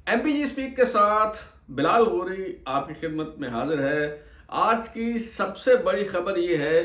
M P جی speak کے ساتھ بلال غوری آپ کی خدمت میں حاضر ہے۔ آج کی سب سے بڑی خبر یہ ہے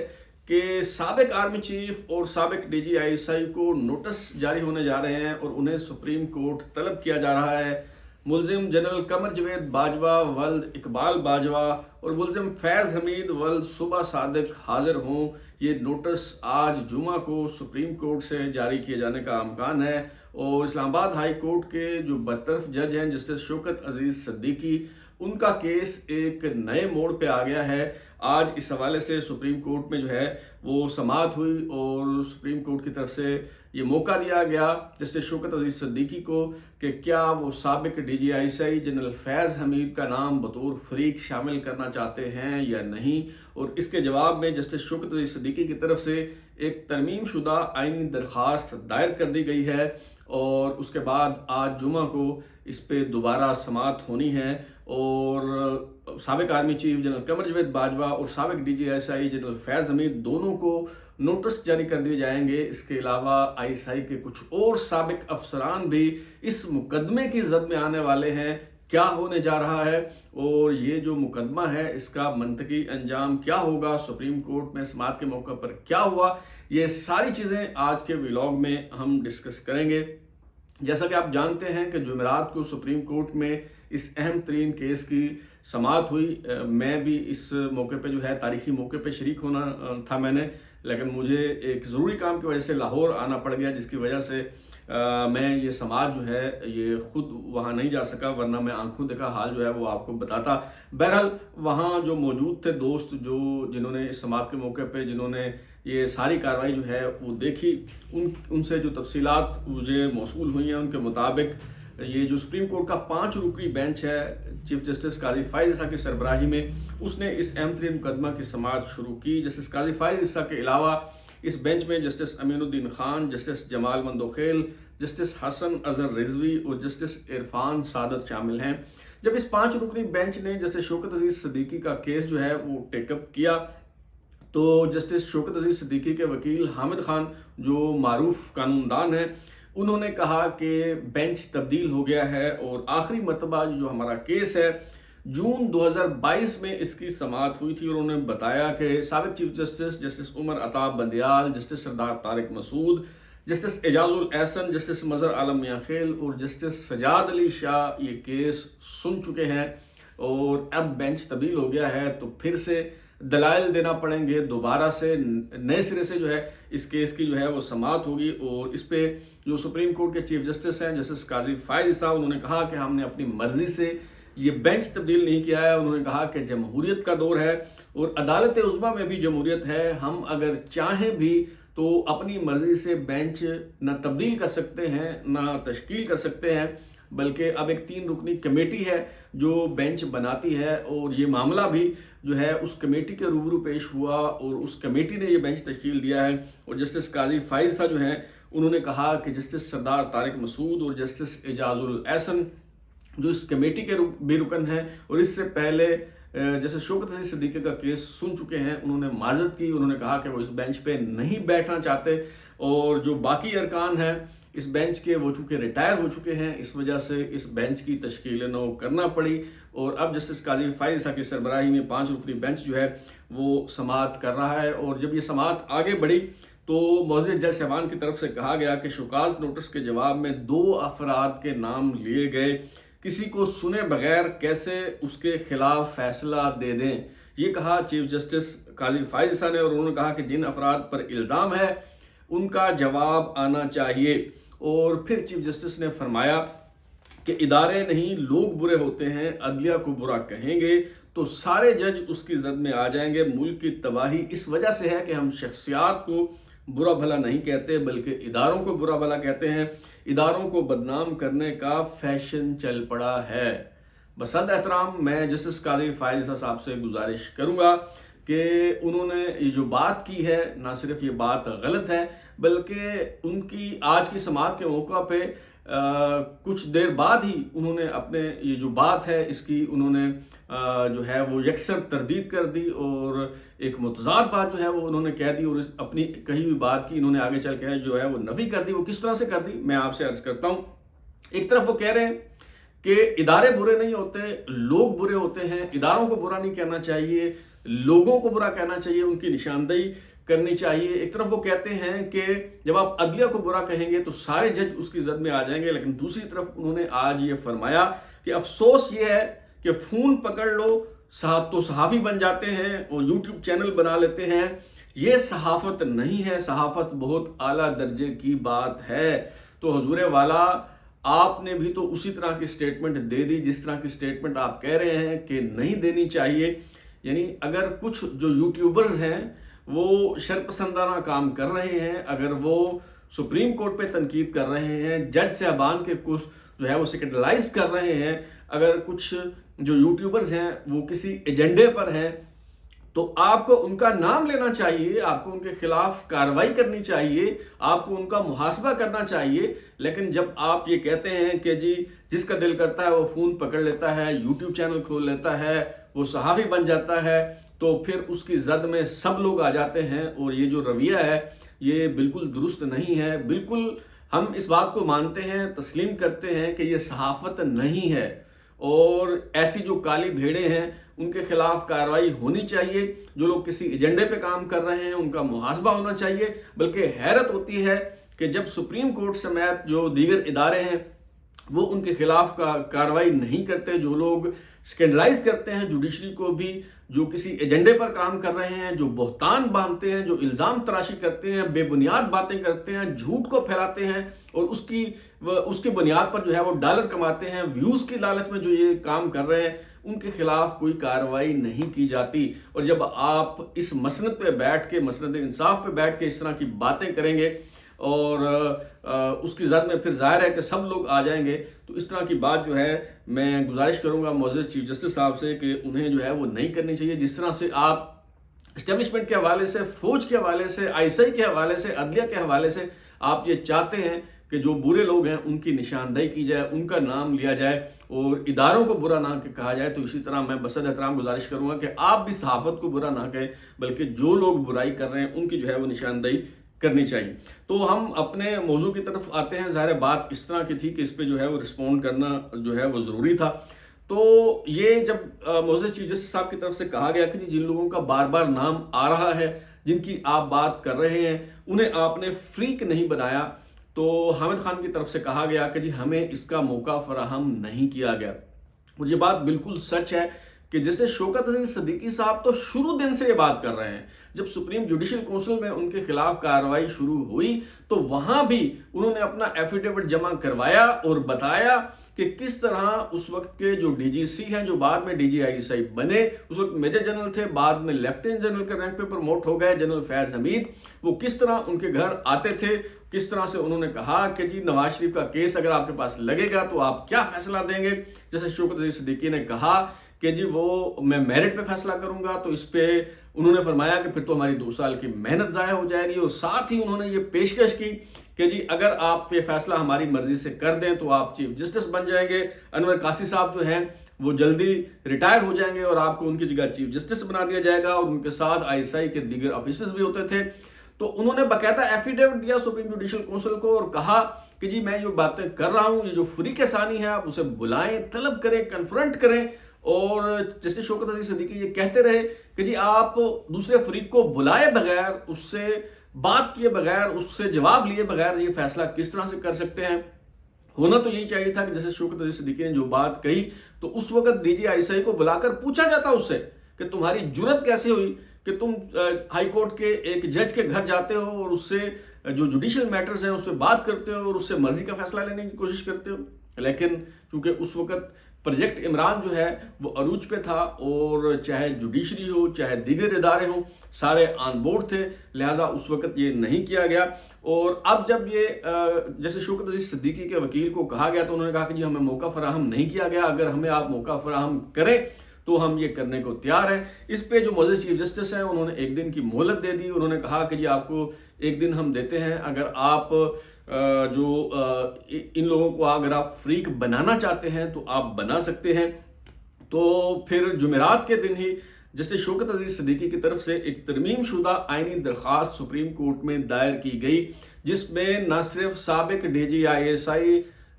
کہ سابق آرمی چیف اور سابق ڈی جی آئی ایس آئی کو نوٹس جاری ہونے جا رہے ہیں اور انہیں سپریم کورٹ طلب کیا جا رہا ہے۔ ملزم جنرل قمر جاوید باجوہ ولد اقبال باجوہ اور ملزم فیض حمید ولد صبح صادق حاضر ہوں۔ یہ نوٹس آج جمعہ کو سپریم کورٹ سے جاری کیے جانے کا امکان ہے اور اسلام آباد ہائی کورٹ کے جو برطرف جج ہیں جسٹس شوکت عزیز صدیقی، ان کا کیس ایک نئے موڑ پہ آ گیا ہے۔ آج اس حوالے سے سپریم کورٹ میں جو ہے وہ سماعت ہوئی اور سپریم کورٹ کی طرف سے یہ موقع دیا گیا جسٹس شوکت عزیز صدیقی کو کہ کیا وہ سابق D G I S I general Faiz Hameed کا نام بطور فریق شامل کرنا چاہتے ہیں یا نہیں، اور اس کے جواب میں جسٹس شوکت عزیز صدیقی کی طرف سے ایک ترمیم شدہ آئینی درخواست دائر کر دی گئی ہے اور اس کے بعد آج جمعہ کو اس پہ دوبارہ سماعت ہونی ہے اور سابق army chief general Qamar Javed Bajwa اور سابق D G I S I general Faiz Hameed دونوں کو نوٹس جاری کر دیے جائیں گے۔ اس کے علاوہ آئی ایس آئی کے کچھ اور سابق افسران بھی اس مقدمے کی زد میں آنے والے ہیں۔ کیا ہونے جا رہا ہے اور یہ جو مقدمہ ہے اس کا منطقی انجام کیا ہوگا، سپریم کورٹ میں سماعت کے موقع پر کیا ہوا، یہ ساری چیزیں آج کے ویلاگ میں ہم ڈسکس کریں گے۔ جیسا کہ آپ جانتے ہیں کہ جمعرات کو سپریم کورٹ میں اس اہم ترین کیس کی سماعت ہوئی۔ میں بھی اس موقع پہ جو ہے تاریخی موقع پہ شریک ہونا تھا میں نے، لیکن مجھے ایک ضروری کام کی وجہ سے لاہور آنا پڑ گیا، جس کی وجہ سے میں یہ سماعت جو ہے یہ خود وہاں نہیں جا سکا، ورنہ میں آنکھوں دیکھا حال جو ہے وہ آپ کو بتاتا۔ بہرحال وہاں جو موجود تھے دوست جنہوں نے اس سماعت کے موقع پہ جنہوں نے یہ ساری کارروائی جو ہے وہ دیکھی، ان سے جو تفصیلات مجھے موصول ہوئی ہیں ان کے مطابق یہ جو سپریم کورٹ کا 5 رکنی بینچ ہے چیف جسٹس قاضی فائز عیسیٰ کی سربراہی میں، اس نے اس اہم ترین مقدمہ کی سماعت شروع کی۔ جسٹس قاضی فائز عیسیٰ کے علاوہ اس بینچ میں جسٹس امین الدین خان، جسٹس جمال مندوخیل، جسٹس حسن اظہر رضوی اور جسٹس عرفان سعادت شامل ہیں۔ جب اس 5 رکنی بینچ نے جسٹس شوکت عزیز صدیقی کا کیس جو ہے وہ ٹیک اپ کیا تو جسٹس شوکت عزیز صدیقی کے وکیل حامد خان جو معروف قانون دان ہیں، انہوں نے کہا کہ بینچ تبدیل ہو گیا ہے اور آخری مرتبہ جو ہمارا کیس ہے جون 2022 میں اس کی سماعت ہوئی تھی، اور انہوں نے بتایا کہ سابق chief justice justice Umar Ata Bandial, justice سردار طارق مسعود، جسٹس اعجاز الاحسن، جسٹس مظہر عالم میاں خیل اور جسٹس سجاد علی شاہ یہ کیس سن چکے ہیں اور اب بینچ تبدیل ہو گیا ہے تو پھر سے دلائل دینا پڑیں گے، دوبارہ سے نئے سرے سے جو ہے اس کیس کی جو ہے وہ سماعت ہوگی۔ اور اس پہ جو سپریم کورٹ کے چیف جسٹس ہیں جسٹس قاضی فائز عیسیٰ، انہوں نے کہا کہ ہم نے اپنی مرضی سے یہ بینچ تبدیل نہیں کیا ہے۔ انہوں نے کہا کہ جمہوریت کا دور ہے اور عدالت عظمیٰ میں بھی جمہوریت ہے، ہم اگر چاہیں بھی تو اپنی مرضی سے بینچ نہ تبدیل کر سکتے ہیں نہ تشکیل کر سکتے ہیں، بلکہ اب ایک 3 رکنی کمیٹی ہے جو بینچ بناتی ہے اور یہ معاملہ بھی جو ہے اس کمیٹی کے روبرو پیش ہوا اور اس کمیٹی نے یہ بینچ تشکیل دیا ہے۔ اور جسٹس قاضی فائز عیسیٰ جو ہیں انہوں نے کہا کہ جسٹس سردار طارق مسعود اور جسٹس اعجاز الاحسن جو اس کمیٹی کے بھی رکن ہیں اور اس سے پہلے جیسے شوکت عزیز صدیقی کا کیس سن چکے ہیں، انہوں نے معذرت کی، انہوں نے کہا کہ وہ اس بینچ پہ نہیں بیٹھنا چاہتے، اور جو باقی ارکان ہیں اس بینچ کے وہ چونکہ ریٹائر ہو چکے ہیں، اس وجہ سے اس بینچ کی تشکیل نو کرنا پڑی۔ اور اب جسٹس قاضی فائز عیسیٰ کی سربراہی میں 5 رکنی بینچ جو ہے وہ سماعت کر رہا ہے۔ اور جب یہ سماعت آگے بڑھی تو معزز جج صاحبان کی طرف سے کہا گیا کہ شوکاز نوٹس کے جواب میں 2 افراد کے نام لیے گئے، کسی کو سنے بغیر کیسے اس کے خلاف فیصلہ دے دیں، یہ کہا چیف جسٹس قاضی فائز عیسیٰ نے۔ اور انہوں نے کہا کہ جن افراد پر الزام ہے ان کا جواب آنا چاہیے۔ اور پھر چیف جسٹس نے فرمایا کہ ادارے نہیں لوگ برے ہوتے ہیں، عدلیہ کو برا کہیں گے تو سارے جج اس کی زد میں آ جائیں گے۔ ملک کی تباہی اس وجہ سے ہے کہ ہم شخصیات کو برا بھلا نہیں کہتے بلکہ اداروں کو برا بھلا کہتے ہیں، اداروں کو بدنام کرنے کا فیشن چل پڑا ہے۔ بصد احترام میں جسٹس قاضی فائز عیسیٰ صاحب سے گزارش کروں گا کہ انہوں نے یہ جو بات کی ہے نہ صرف یہ بات غلط ہے بلکہ ان کی آج کی سماعت کے موقع پہ کچھ دیر بعد ہی انہوں نے اپنے یہ جو بات ہے اس کی انہوں نے جو ہے وہ یکسر تردید کر دی اور ایک متضاد بات جو ہے وہ انہوں نے کہہ دی، اور اپنی کہی ہوئی بات کی انہوں نے آگے چل کے جو ہے وہ نفی کر دی۔ وہ کس طرح سے کر دی میں آپ سے عرض کرتا ہوں۔ ایک طرف وہ کہہ رہے ہیں کہ ادارے برے نہیں ہوتے، لوگ برے ہوتے ہیں. اداروں کو برا نہیں کہنا چاہیے، لوگوں کو برا کہنا چاہیے، ان کی نشاندہی کرنی چاہیے. ایک طرف وہ کہتے ہیں کہ جب آپ عدلیہ کو برا کہیں گے تو سارے جج اس کی زد میں آ جائیں گے، لیکن دوسری طرف انہوں نے آج یہ فرمایا کہ افسوس یہ ہے کہ فون پکڑ لو تو صحافی بن جاتے ہیں اور یوٹیوب چینل بنا لیتے ہیں. یہ صحافت نہیں ہے، صحافت بہت اعلیٰ درجے کی بات ہے. تو حضور والا آپ نے بھی تو اسی طرح کی سٹیٹمنٹ دے دی جس طرح کی سٹیٹمنٹ آپ کہہ رہے ہیں کہ نہیں دینی چاہیے. یعنی اگر کچھ جو یوٹیوبرز ہیں وہ شرپسندانہ کام کر رہے ہیں، اگر وہ سپریم کورٹ پہ تنقید کر رہے ہیں، جج صاحبان کے کچھ جو ہے وہ سیکنڈلائز کر رہے ہیں، اگر کچھ جو یوٹیوبرز ہیں وہ کسی ایجنڈے پر ہیں، تو آپ کو ان کا نام لینا چاہیے، آپ کو ان کے خلاف کارروائی کرنی چاہیے، آپ کو ان کا محاسبہ کرنا چاہیے. لیکن جب آپ یہ کہتے ہیں کہ جی جس کا دل کرتا ہے وہ فون پکڑ لیتا ہے، یوٹیوب چینل کھول لیتا ہے، وہ صحافی بن جاتا ہے، تو پھر اس کی زد میں سب لوگ آ جاتے ہیں. اور یہ جو رویہ ہے یہ بالکل درست نہیں ہے. بالکل ہم اس بات کو مانتے ہیں، تسلیم کرتے ہیں کہ یہ صحافت نہیں ہے، اور ایسی جو کالی بھیڑیں ہیں ان کے خلاف کارروائی ہونی چاہیے. جو لوگ کسی ایجنڈے پہ کام کر رہے ہیں ان کا محاسبہ ہونا چاہیے. بلکہ حیرت ہوتی ہے کہ جب سپریم کورٹ سمیت جو دیگر ادارے ہیں وہ ان کے خلاف کارروائی نہیں کرتے، جو لوگ سکینڈلائز کرتے ہیں جوڈیشری کو بھی، جو کسی ایجنڈے پر کام کر رہے ہیں، جو بہتان باندھتے ہیں، جو الزام تراشی کرتے ہیں، بے بنیاد باتیں کرتے ہیں، جھوٹ کو پھیلاتے ہیں اور اس کی بنیاد پر جو ہے وہ ڈالر کماتے ہیں، ویوز کی لالچ میں جو یہ کام کر رہے ہیں، ان کے خلاف کوئی کارروائی نہیں کی جاتی. اور جب آپ اس مسند پہ بیٹھ کے، مسند انصاف پہ بیٹھ کے اس طرح کی باتیں کریں گے اور اس کی زد میں پھر ظاہر ہے کہ سب لوگ آ جائیں گے، تو اس طرح کی بات جو ہے میں گزارش کروں گا معزز چیف جسٹس صاحب سے کہ انہیں جو ہے وہ نہیں کرنی چاہیے. جس طرح سے آپ اسٹیبلشمنٹ کے حوالے سے، فوج کے حوالے سے، ISI کے حوالے سے، عدلیہ کے حوالے سے آپ یہ چاہتے ہیں کہ جو برے لوگ ہیں ان کی نشاندہی کی جائے، ان کا نام لیا جائے اور اداروں کو برا نہ کہا جائے، تو اسی طرح میں بصد احترام گزارش کروں گا کہ آپ بھی صحافت کو برا نہ کہیں، بلکہ جو لوگ برائی کر رہے ہیں ان کی جو ہے وہ نشاندہی کرنی چاہیے. تو ہم اپنے موضوع کی طرف آتے ہیں. ظاہر بات اس طرح کی تھی کہ اس پہ جو ہے وہ رسپونڈ کرنا جو ہے وہ ضروری تھا. تو یہ جب معزز چیف جسٹس صاحب کی طرف سے کہا گیا کہ جن لوگوں کا بار بار نام آ رہا ہے، جن کی آپ بات کر رہے ہیں، انہیں آپ نے فریق نہیں بنایا، تو حامد خان کی طرف سے کہا گیا کہ جی ہمیں اس کا موقع فراہم نہیں کیا گیا. اور یہ بات بالکل سچ ہے کہ جیسے شوکت عزیز صدیقی صاحب تو شروع دن سے یہ بات کر رہے ہیں. جب سپریم جوڈیشل کونسل میں ان کے خلاف کارروائی شروع ہوئی تو وہاں بھی انہوں نے اپنا ایفیڈیوٹ جمع کروایا اور بتایا کہ کس طرح اس وقت کے جو DGC ہیں، جو بعد میں DGI بنے، اس وقت میجر جنرل تھے، بعد میں لیفٹیننٹ جنرل کے رینک پہ پروموٹ ہو گئے، جنرل فیض حمید، وہ کس طرح ان کے گھر آتے تھے، کس طرح سے انہوں نے کہا کہ جی نواز شریف کا کیس اگر آپ کے پاس لگے گا تو آپ کیا فیصلہ دیں گے. جیسے شوکت عزیز صدیقی نے کہا کہ جی وہ میں میرٹ پہ فیصلہ کروں گا، تو اس پہ انہوں نے فرمایا کہ پھر تو ہماری 2 سال کی محنت ضائع ہو جائے گی. اور ساتھ ہی انہوں نے یہ پیشکش کی کہ جی اگر آپ یہ فیصلہ ہماری مرضی سے کر دیں تو آپ چیف جسٹس بن جائیں گے. انور قاسی صاحب جو ہیں وہ جلدی ریٹائر ہو جائیں گے اور آپ کو ان کی جگہ چیف جسٹس بنا دیا جائے گا، اور ان کے ساتھ ISI کے دیگر آفیسرز بھی ہوتے تھے. تو انہوں نے باقاعدہ ایفیڈیوٹ دیا سپریم جوڈیشل کونسل کو اور کہا کہ جی میں جو باتیں کر رہا ہوں، یہ جو فریق ثانی ہے آپ اسے بلائیں، طلب کریں، کنفرنٹ کریں. اور جیسے شوکت عزیز صدیقی یہ کہتے رہے کہ جی آپ دوسرے فریق کو بلائے بغیر، اس سے بات کیے بغیر، اس سے جواب لیے بغیر یہ فیصلہ کس طرح سے کر سکتے ہیں. ہونا تو یہی چاہیے تھا کہ جیسے شوکت عزیز صدیقی نے جو بات کہی تو اس وقت DGI کو بلا کر پوچھا جاتا اس سے کہ تمہاری جرت کیسے ہوئی کہ تم ہائی کورٹ کے ایک جج کے گھر جاتے ہو اور اس سے جو جوڈیشل میٹرز ہیں اس سے بات کرتے ہو اور اس سے مرضی کا فیصلہ لینے کی کوشش کرتے ہو. لیکن چونکہ اس وقت پروجیکٹ عمران جو ہے وہ عروج پہ تھا اور چاہے جوڈیشری ہو چاہے دیگر ادارے ہوں سارے آن بورڈ تھے، لہٰذا اس وقت یہ نہیں کیا گیا. اور اب جب یہ جیسے شوکت عزیز صدیقی کے وکیل کو کہا گیا تو انہوں نے کہا کہ جی ہمیں موقع فراہم نہیں کیا گیا، اگر ہمیں آپ موقع فراہم کریں تو ہم یہ کرنے کو تیار ہیں. اس پہ جو معزز چیف جسٹس ہیں انہوں نے 1 دن کی مہلت دے دی. انہوں نے کہا کہ جی آپ کو 1 دن ہم دیتے ہیں، اگر آپ ان لوگوں کو اگر آپ فریق بنانا چاہتے ہیں تو آپ بنا سکتے ہیں. تو پھر جمعرات کے دن ہی جسٹس شوکت عزیز صدیقی کی طرف سے ایک ترمیم شدہ آئینی درخواست سپریم کورٹ میں دائر کی گئی، جس میں نہ صرف سابق DGI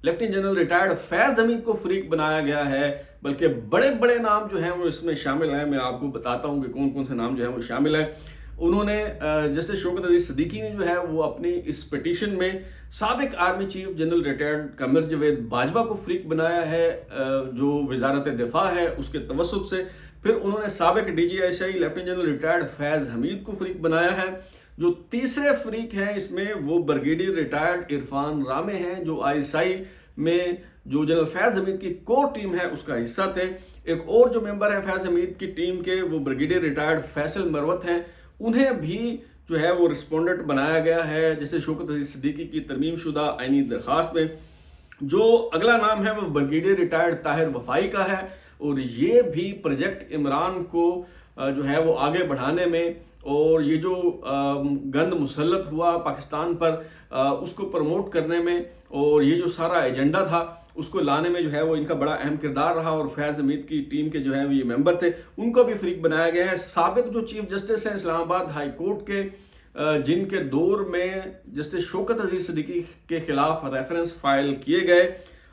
لیفٹیننٹ جنرل ریٹائرڈ فیض حمید کو فریق بنایا گیا ہے، بلکہ بڑے بڑے نام جو ہیں وہ اس میں شامل ہیں۔ میں آپ کو بتاتا ہوں کہ کون کون سے نام جو ہیں وہ شامل ہیں۔ انہوں نے جسٹس شوکت عزیز صدیقی نے جو ہے وہ اپنی اس پٹیشن میں سابق army chief general retired Qamar Javed Bajwa کو فریق بنایا ہے، جو وزارت دفاع ہے اس کے توسط سے۔ پھر انہوں نے سابق ڈی جی آئی سی لیفٹیننٹ جنرل ریٹائرڈ فیض حمید کو فریق بنایا ہے۔ جو تیسرے فریق ہیں اس میں وہ بریگیڈیئر ریٹائرڈ عرفان رامے ہیں، جو آئی ایس آئی میں جو جنرل فیض حمید کی کور ٹیم ہے اس کا حصہ تھے۔ ایک اور جو ممبر ہیں فیض حمید کی ٹیم کے، وہ بریگیڈیئر ریٹائرڈ فیصل مروت ہیں، انہیں بھی جو ہے وہ رسپونڈنٹ بنایا گیا ہے جیسے شوکت عزیز صدیقی کی ترمیم شدہ آئینی درخواست میں۔ جو اگلا نام ہے وہ بریگیڈیئر ریٹائرڈ طاہر وفائی کا ہے، اور یہ بھی پروجیکٹ عمران کو جو ہے وہ آگے بڑھانے میں اور یہ جو گند مسلط ہوا پاکستان پر اس کو پروموٹ کرنے میں اور یہ جو سارا ایجنڈا تھا اس کو لانے میں جو ہے وہ ان کا بڑا اہم کردار رہا، اور فیض حمید کی ٹیم کے جو ہیں یہ ممبر تھے، ان کو بھی فریق بنایا گیا ہے۔ سابق جو چیف جسٹس ہیں اسلام آباد ہائی کورٹ کے، جن کے دور میں جسٹس شوکت عزیز صدیقی کے خلاف ریفرنس فائل کیے گئے،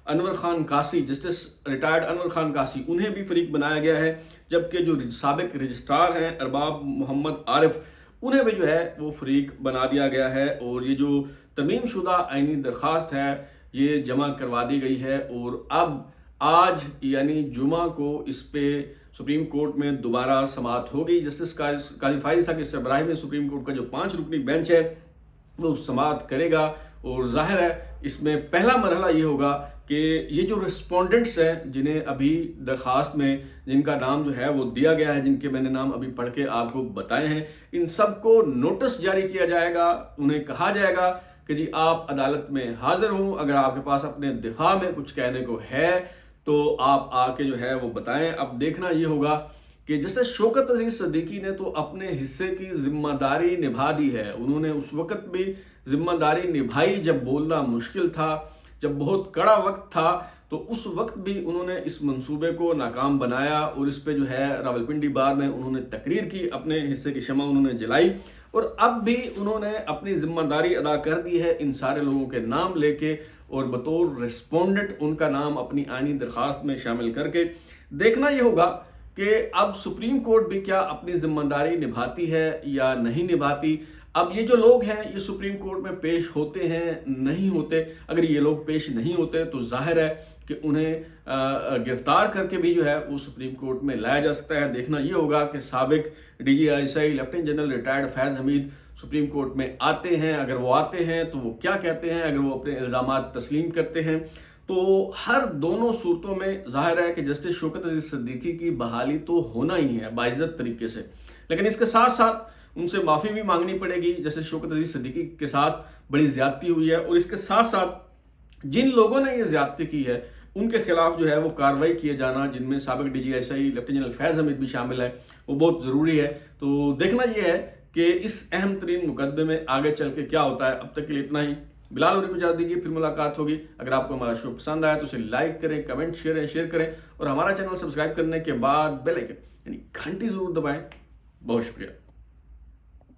انور خان قاسی، جسٹس ریٹائرڈ انور خان قاسی، انہیں بھی فریق بنایا گیا ہے، جبکہ جو سابق رجسٹرار ہیں ارباب محمد عارف، انہیں بھی جو ہے وہ فریق بنا دیا گیا ہے، اور یہ جو ترمیم شدہ آئینی درخواست ہے یہ جمع کروا دی گئی ہے، اور اب آج یعنی جمعہ کو اس پہ سپریم کورٹ میں دوبارہ سماعت ہوگی۔ جسٹس قاضی فائز صاحب کے سربراہی میں سپریم کورٹ کا جو 5 رکنی بینچ ہے وہ سماعت کرے گا، اور ظاہر ہے اس میں پہلا مرحلہ یہ ہوگا کہ یہ جو رسپونڈنٹس ہیں جنہیں ابھی درخواست میں جن کا نام جو ہے وہ دیا گیا ہے، جن کے میں نے نام ابھی پڑھ کے آپ کو بتائے ہیں، ان سب کو نوٹس جاری کیا جائے گا۔ انہیں کہا جائے گا کہ جی آپ عدالت میں حاضر ہوں، اگر آپ کے پاس اپنے دفاع میں کچھ کہنے کو ہے تو آپ آ کے جو ہے وہ بتائیں۔ اب دیکھنا یہ ہوگا کہ جیسے شوکت عزیز صدیقی نے تو اپنے حصے کی ذمہ داری نبھا دی ہے، انہوں نے اس وقت بھی ذمہ داری نبھائی جب بولنا مشکل تھا، جب بہت کڑا وقت تھا، تو اس وقت بھی انہوں نے اس منصوبے کو ناکام بنایا، اور اس پہ جو ہے راولپنڈی بار میں انہوں نے تقریر کی، اپنے حصے کی شمع انہوں نے جلائی، اور اب بھی انہوں نے اپنی ذمہ داری ادا کر دی ہے ان سارے لوگوں کے نام لے کے، اور بطور ریسپونڈنٹ ان کا نام اپنی آئینی درخواست میں شامل کر کے۔ دیکھنا یہ ہوگا کہ اب سپریم کورٹ بھی کیا اپنی ذمہ داری نبھاتی ہے یا نہیں نبھاتی۔ اب یہ جو لوگ ہیں یہ سپریم کورٹ میں پیش ہوتے ہیں نہیں ہوتے، اگر یہ لوگ پیش نہیں ہوتے تو ظاہر ہے کہ انہیں گرفتار کر کے بھی جو ہے وہ سپریم کورٹ میں لایا جا سکتا ہے۔ دیکھنا یہ ہوگا کہ سابق ڈی جی آئی سی لیفٹیننٹ جنرل ریٹائرڈ فیض حمید سپریم کورٹ میں آتے ہیں، اگر وہ آتے ہیں تو وہ کیا کہتے ہیں، اگر وہ اپنے الزامات تسلیم کرتے ہیں تو ہر دونوں صورتوں میں ظاہر ہے کہ جسٹس شوکت عزیز صدیقی کی بحالی تو ہونا ہی ہے باعزت طریقے سے، لیکن اس کے ساتھ ساتھ ان سے معافی بھی مانگنی پڑے گی۔ جیسے شوکت عزیز صدیقی کے ساتھ بڑی زیادتی ہوئی ہے، اور اس کے ساتھ ساتھ جن لوگوں نے یہ زیادتی کی ہے ان کے خلاف جو ہے وہ کارروائی کیے جانا، جن میں سابق ڈی جی آئی سی لیفٹیننٹ جنرل فیض حمید بھی شامل ہے، وہ بہت ضروری ہے۔ تو دیکھنا یہ ہے کہ اس اہم ترین مقدمے میں آگے چل کے کیا ہوتا ہے۔ اب تک کے لیے اتنا ہی، بلال اوری کو اجازت دیجیے، پھر ملاقات ہوگی۔ اگر آپ کو ہمارا شو پسند آیا تو اسے لائک کریں، کمنٹ شیئر کریں، اور ہمارا چینل سبسکرائب کرنے کے بعد بیل آئیکن یعنی گھنٹی ضرور دبائیں۔ بہت شکریہ۔